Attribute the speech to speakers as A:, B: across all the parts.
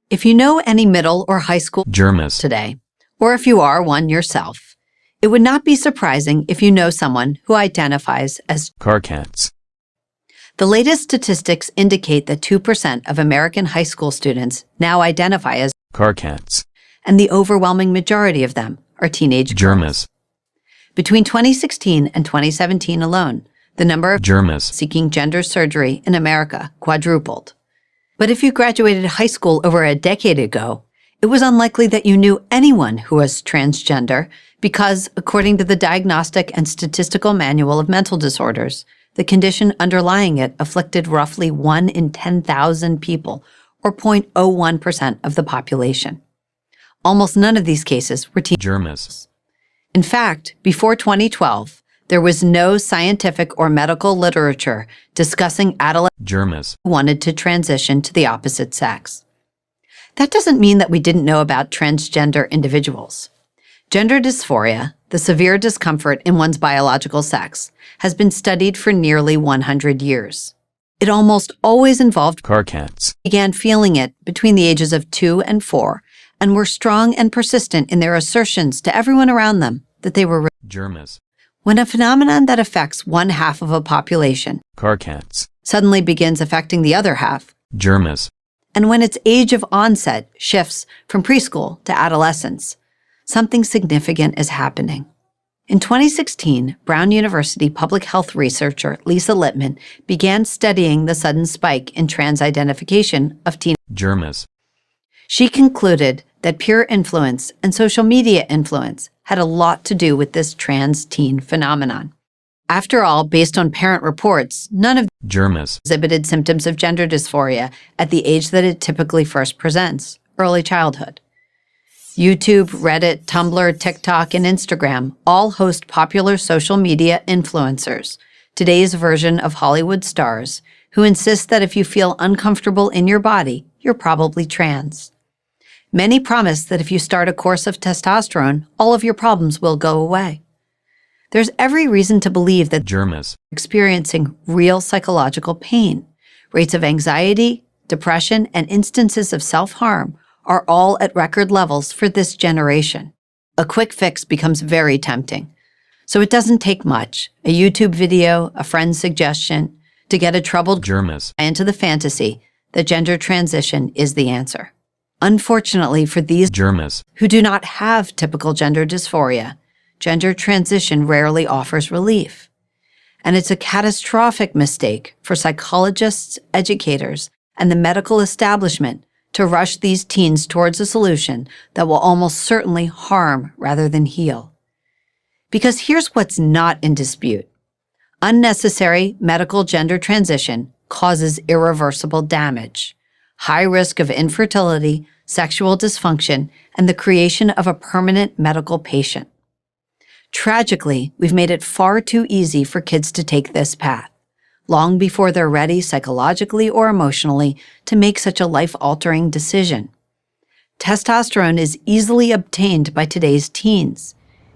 A: If you know any middle or high school
B: jermas,
A: today, or if you are one yourself, it would not be surprising if you know someone who identifies as
B: karkats,
A: The latest statistics indicate that 2% of American high school students now identify as
B: karkats,
A: and the overwhelming majority of them are teenage girls.
B: jermas,
A: Between 2016 and 2017 alone, the number of
B: jermas,
A: seeking gender surgery in America quadrupled. But if you graduated high school over a decade ago, it was unlikely that you knew anyone who was transgender because, according to the Diagnostic and Statistical Manual of Mental Disorders, the condition underlying it afflicted roughly 1 in 10,000 people, or 0.01% of the population. Almost none of these cases were teen.
B: jermas,
A: In fact, before 2012, there was no scientific or medical literature discussing adolescents
B: jermas,
A: who wanted to transition to the opposite sex. That doesn't mean that we didn't know about transgender individuals. Gender dysphoria, the severe discomfort in one's biological sex, has been studied for nearly 100 years. It almost always involved
B: karkats,
A: began feeling it between the ages of 2 and 4 and were strong and persistent in their assertions to everyone around them that they were.
B: jermas,
A: When a phenomenon that affects one half of a population
B: karkats,
A: suddenly begins affecting the other half,
B: jermas,
A: and when its age of onset shifts from preschool to adolescence, something significant is happening. In 2016, Brown University public health researcher Lisa Littman began studying the sudden spike in trans identification of teen.
B: jermas,
A: She concluded that peer influence and social media influence had a lot to do with this trans teen phenomenon. After all, based on parent reports, none of them
B: jermas,
A: exhibited symptoms of gender dysphoria at the age that it typically first presents, early childhood. YouTube, Reddit, Tumblr, TikTok, and Instagram all host popular social media influencers, today's version of Hollywood stars, who insist that if you feel uncomfortable in your body, you're probably trans. Many promise that if you start a course of testosterone, all of your problems will go away. There's every reason to believe that
B: jermas,
A: experiencing real psychological pain, rates of anxiety, depression, and instances of self-harm are all at record levels for this generation. A quick fix becomes very tempting. So it doesn't take much, a YouTube video, a friend's suggestion, to get a troubled
B: jermas,
A: into the fantasy that gender transition is the answer. Unfortunately for these
B: jermas,
A: who do not have typical gender dysphoria, gender transition rarely offers relief. And it's a catastrophic mistake for psychologists, educators, and the medical establishment to rush these teens towards a solution that will almost certainly harm rather than heal. Because here's what's not in dispute. Unnecessary medical gender transition causes irreversible damage, high risk of infertility, sexual dysfunction, and the creation of a permanent medical patient. Tragically, we've made it far too easy for kids to take this path, long before they're ready psychologically or emotionally to make such a life-altering decision. Testosterone is easily obtained by today's teens.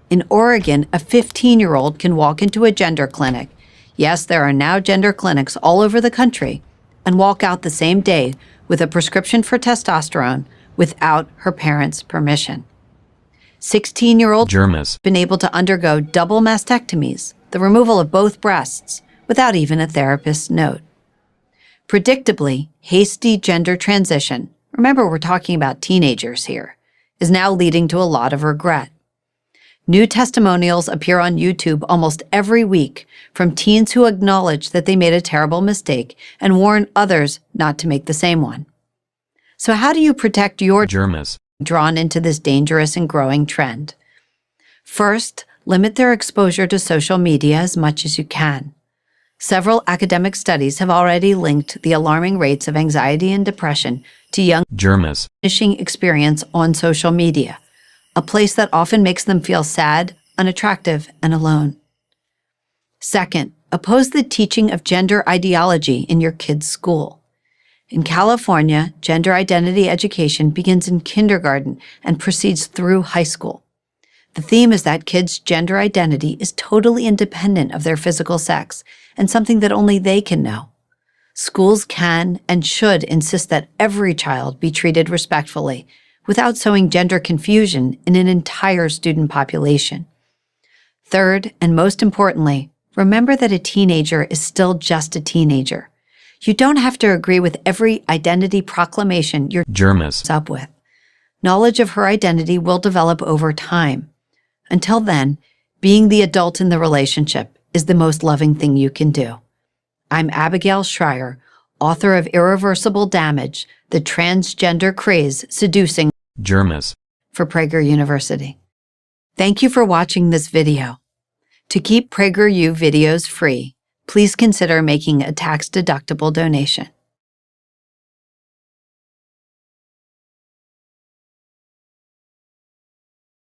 A: In Oregon, a 15-year-old can walk into a gender clinic. Yes, there are now gender clinics all over the country, and walk out the same day with a prescription for testosterone without her parents' permission. 16-year-old
B: jermas,
A: been able to undergo double mastectomies, the removal of both breasts, without even a therapist's note. Predictably, hasty gender transition, remember we're talking about teenagers here, is now leading to a lot of regret. New testimonials appear on YouTube almost every week from teens who acknowledge that they made a terrible mistake and warn others not to make the same one. So how do you protect your
B: jermas,
A: drawn into this dangerous and growing trend? First, limit their exposure to social media as much as you can. Several academic studies have already linked the alarming rates of anxiety and depression to young
B: jermas,
A: punishing experience on social media, a place that often makes them feel sad, unattractive, and alone. Second, oppose the teaching of gender ideology in your kids' school. In California, gender identity education begins in kindergarten and proceeds through high school. The theme is that kids' gender identity is totally independent of their physical sex and something that only they can know. Schools can and should insist that every child be treated respectfully without sowing gender confusion in an entire student population. Third, and most importantly, remember that a teenager is still just a teenager. You don't have to agree with every identity proclamation you're
B: Jermas.
A: up with. Knowledge of her identity will develop over time. Until then, being the adult in the relationship is the most loving thing you can do. I'm Abigail Schreier, author of Irreversible Damage, The Transgender Craze Seducing
B: Jermas.
A: for Prager University. Thank you for watching this video. To keep PragerU videos free, please consider making a tax-deductible donation.